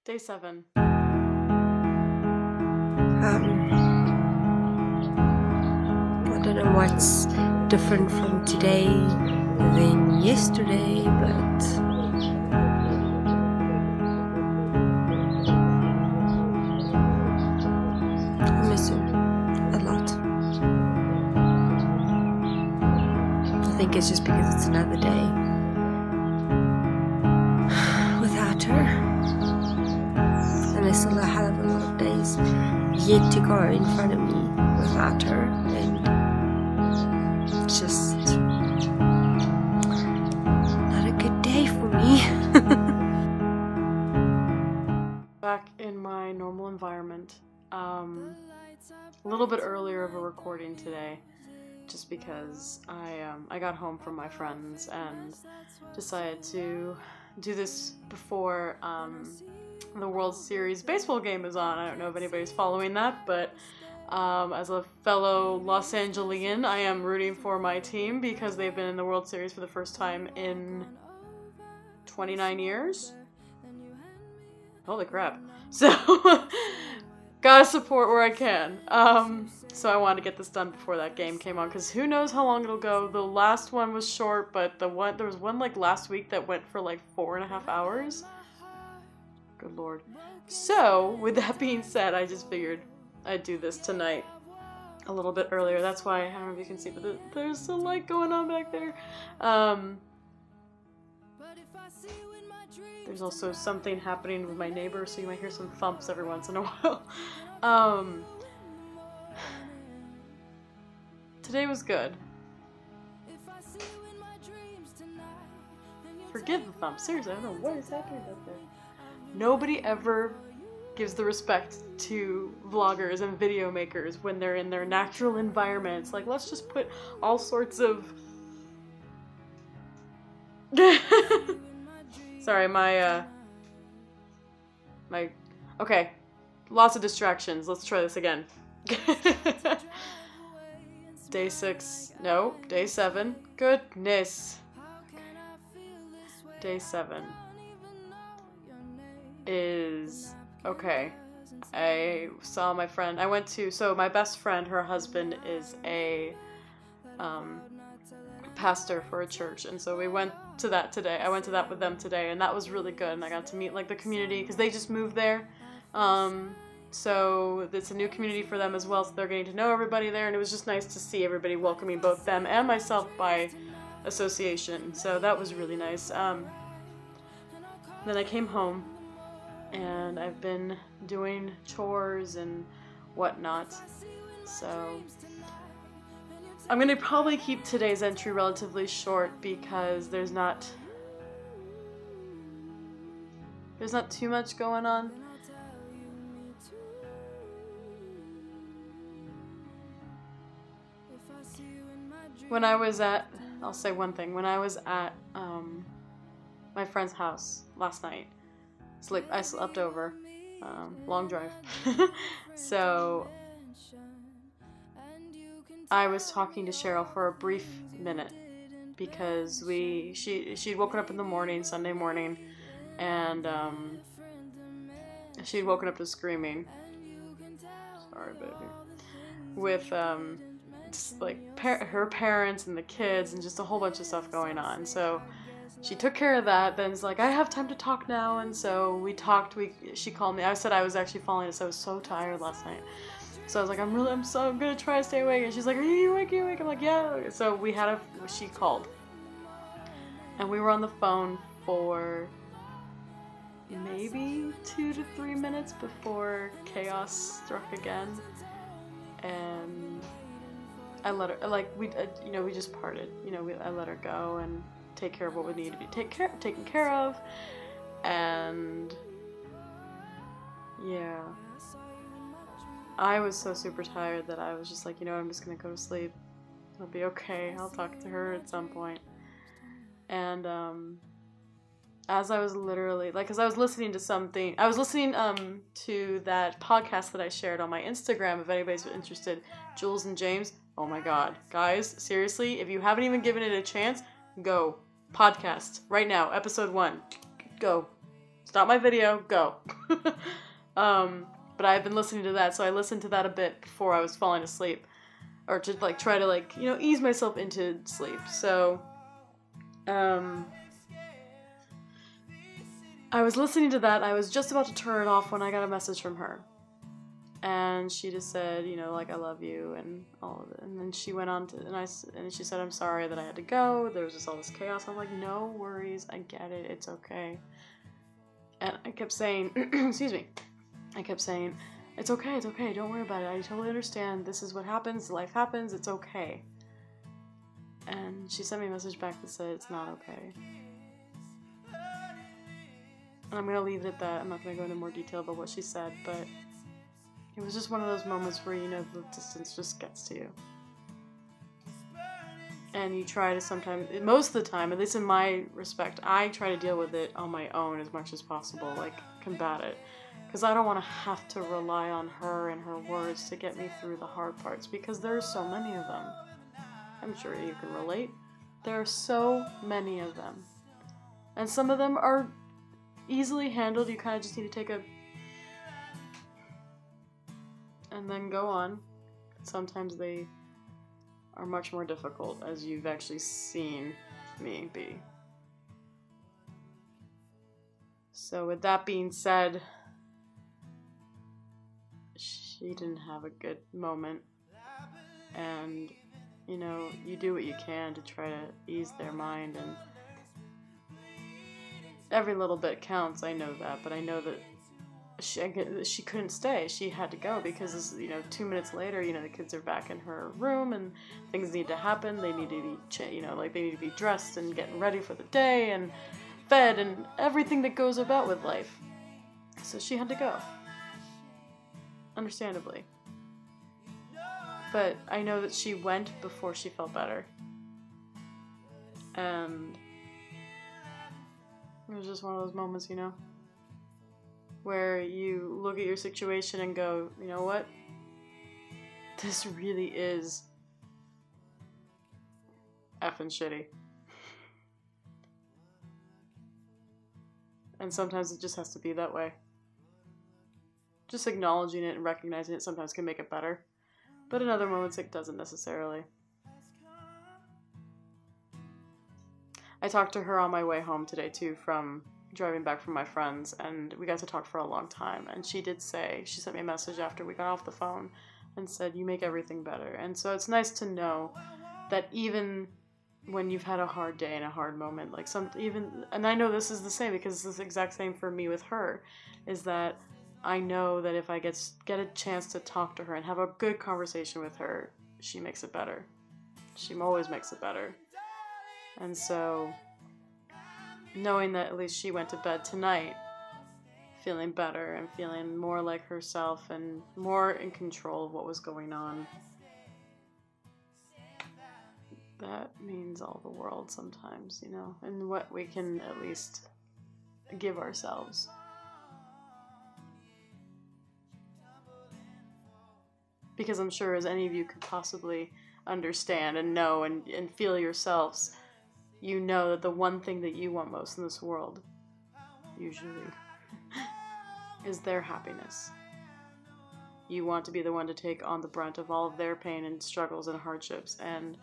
Day 7. I don't know what's different from today than yesterday, but I miss her a lot. I think it's just because it's another day without her, and there's still a hell of a lot of days yet to go in front of me without her, and it's just not a good day for me. Back in my normal environment. A little bit earlier of a recording today, just because I got home from my friends and decided to do this before the World Series baseball game is on. I don't know if anybody's following that, but as a fellow Los Angelian, I am rooting for my team because they've been in the World Series for the first time in 29 years. Holy crap. So, gotta support where I can. So I wanted to get this done before that game came on, because who knows how long it'll go. The last one was short, but there was one like last week that went for like 4.5 hours. Good lord. So, with that being said, I just figured I'd do this tonight a little bit earlier. That's why, I don't know if you can see, but there's a light going on back there. There's also something happening with my neighbor, so you might hear some thumps every once in a while. Today was good. Forgive the thumps. Seriously, I don't know what is happening back there. Nobody ever gives the respect to vloggers and video makers when they're in their natural environments. Like, let's just put all sorts of... Sorry, okay, lots of distractions. Let's try this again. Day 6, no, day 7, goodness. Day 7 is, okay, I saw my friend, so my best friend, her husband is a, pastor for a church, and so we went to that today. I went to that with them today, and that was really good, and I got to meet like the community, because they just moved there, so it's a new community for them as well, so they're getting to know everybody there, and it was just nice to see everybody welcoming both them and myself by association, so that was really nice. Then I came home, and I've been doing chores and whatnot, so I'm gonna probably keep today's entry relatively short because there's not too much going on. When I was at, I'll say one thing, when I was at my friend's house last night, I slept over, long drive, so I was talking to Sheryl for a brief minute because she'd woken up in the morning, Sunday morning, and she'd woken up to screaming. Sorry, baby. With just like her parents and the kids and just a whole bunch of stuff going on. So she took care of that. Then it's like, I have time to talk now, and so we talked. She called me. I said I was actually falling asleep. I was so tired last night. So I was like, I'm gonna try to stay awake. And she's like, are you awake? I'm like, yeah. So she called. And we were on the phone for maybe 2 to 3 minutes before chaos struck again. And I let her, like, we just parted. I let her go and take care of what we needed to be taken care of. And yeah. I was so super tired that I was just like, I'm just gonna go to sleep. It'll be okay. I'll talk to her at some point. And as I was literally, like, as I was listening to something, I was listening to that podcast that I shared on my Instagram, if anybody's interested, Jules and James. Oh my god. Guys, seriously, if you haven't even given it a chance, go. Podcast. Right now. Episode 1. Go. stop my video, go. But I've been listening to that, so I listened to that a bit before I was falling asleep. Or to, like, try to, like, you know, ease myself into sleep. So, I was listening to that, I was just about to turn it off when I got a message from her. And she just said, you know, like, I love you and all of it. And then she went on to, and she said, I'm sorry that I had to go. There was just all this chaos. I'm like, no worries. I get it. It's okay. And I kept saying, excuse me. I kept saying, it's okay. It's okay. Don't worry about it. I totally understand. This is what happens. Life happens. It's okay. And she sent me a message back that said, it's not okay. And I'm going to leave it at that. I'm not going to go into more detail about what she said, but it was just one of those moments where, you know, the distance just gets to you. And you try to sometimes, most of the time, at least in my respect, I try to deal with it on my own as much as possible, like, combat it. Because I don't want to have to rely on her and her words to get me through the hard parts, because there are so many of them. I'm sure you can relate. There are so many of them. And some of them are easily handled. You kind of just need to take a and then go on. Sometimes they are much more difficult, as you've actually seen me be. So with that being said, she didn't have a good moment, and you know, you do what you can to try to ease their mind, and every little bit counts. I know that, but I know that she couldn't stay. She had to go because, you know, 2 minutes later, you know, the kids are back in her room and things need to happen. They need to be, you know, like, they need to be dressed and getting ready for the day and fed and everything that goes about with life. So she had to go. Understandably. But I know that she went before she felt better. And it was just one of those moments, you know, where you look at your situation and go, you know what? This really is effing shitty. And sometimes it just has to be that way. Just acknowledging it and recognizing it sometimes can make it better. But in other moments it doesn't necessarily. I talked to her on my way home today too, from driving back from my friends, and we got to talk for a long time. And she did say, she sent me a message after we got off the phone and said, you make everything better. And so it's nice to know that even when you've had a hard day and a hard moment, like and I know this is the same because it's the exact same for me with her, is that I know that if I get a chance to talk to her and have a good conversation with her, she makes it better. She always makes it better. And so knowing that at least she went to bed tonight feeling better and feeling more like herself and more in control of what was going on, that means all the world sometimes, you know, and what we can at least give ourselves. Because I'm sure, as any of you could possibly understand and know and feel yourselves, you know that the one thing that you want most in this world, usually, is their happiness. You want to be the one to take on the brunt of all of their pain and struggles and hardships, and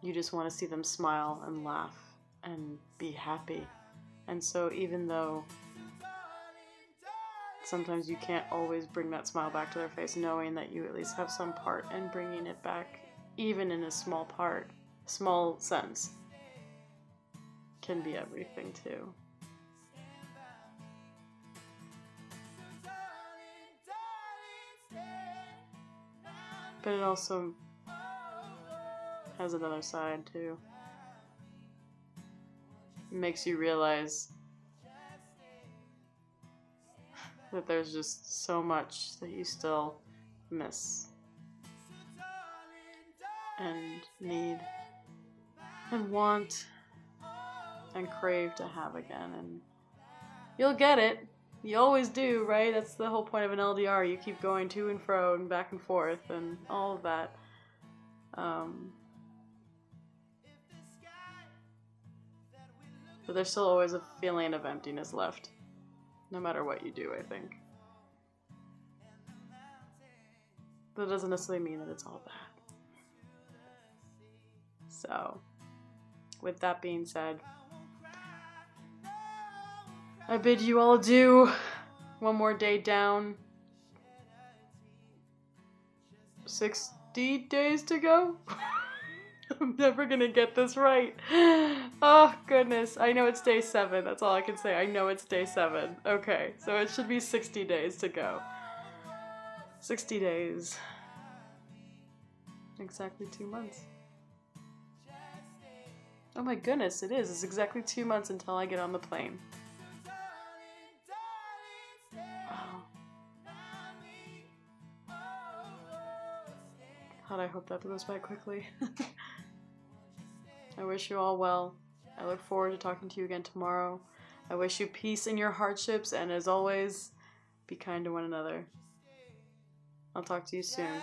you just want to see them smile and laugh and be happy. And so even though sometimes you can't always bring that smile back to their face, knowing that you at least have some part in bringing it back, even in a small sense, can be everything too. But it also has another side too. It makes you realize that there's just so much that you still miss and need and want and crave to have again, and you'll get it. You always do, right? That's the whole point of an LDR. You keep going to and fro and back and forth and all of that. But there's still always a feeling of emptiness left. no matter what you do, I think. That doesn't necessarily mean that it's all bad. So, with that being said, I bid you all adieu. One more day down. 60 days to go? I'm never gonna get this right. Oh, goodness. I know it's day 7. That's all I can say. I know it's day 7. Okay, so it should be 60 days to go. 60 days. Exactly 2 months. Oh my goodness, it is. It's exactly 2 months until I get on the plane. Wow. God, I hope that goes by quickly. I wish you all well. I look forward to talking to you again tomorrow. I wish you peace in your hardships, and as always, be kind to one another. I'll talk to you soon.